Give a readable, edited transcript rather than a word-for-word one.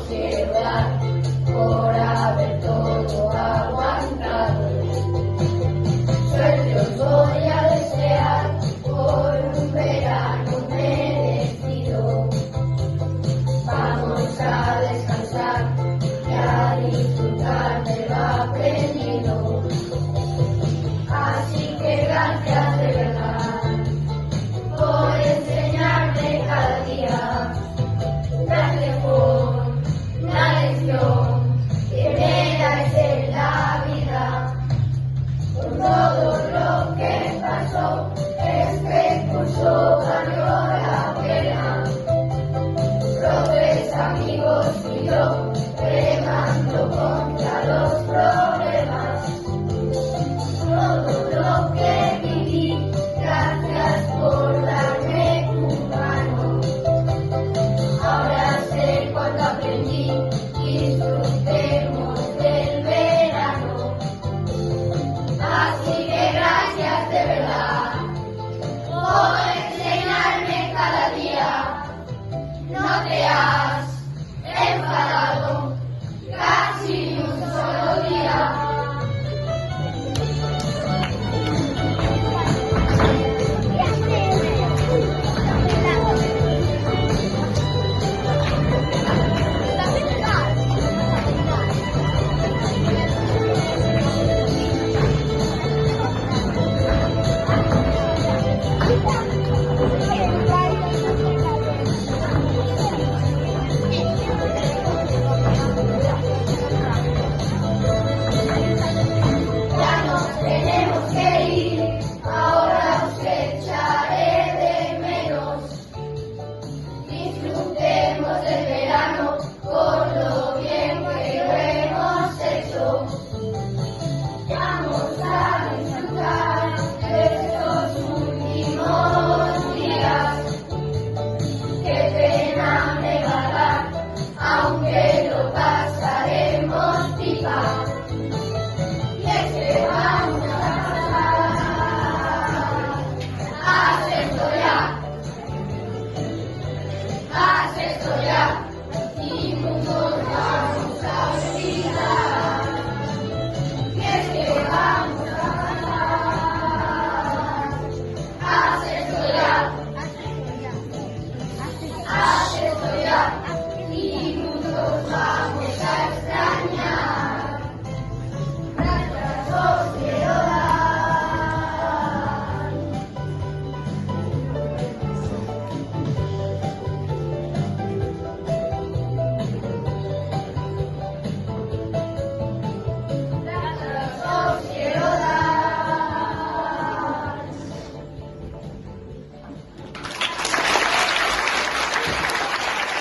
quiero dar por haber todo aguantado. Suerte os voy a desear por un verano merecido. Vamos a descansar y a disfrutar de lo aprendido. Así que gracias de verdad por enseñarme cada día. Gracias por la lección que me dais en la vida. Por todo lo que pasó, este curso valió la pena. Profes, amigos y yo, remando contra los problemas. Todo lo que viví, gracias por darme tu mano. Ahora sé cuánto aprendí.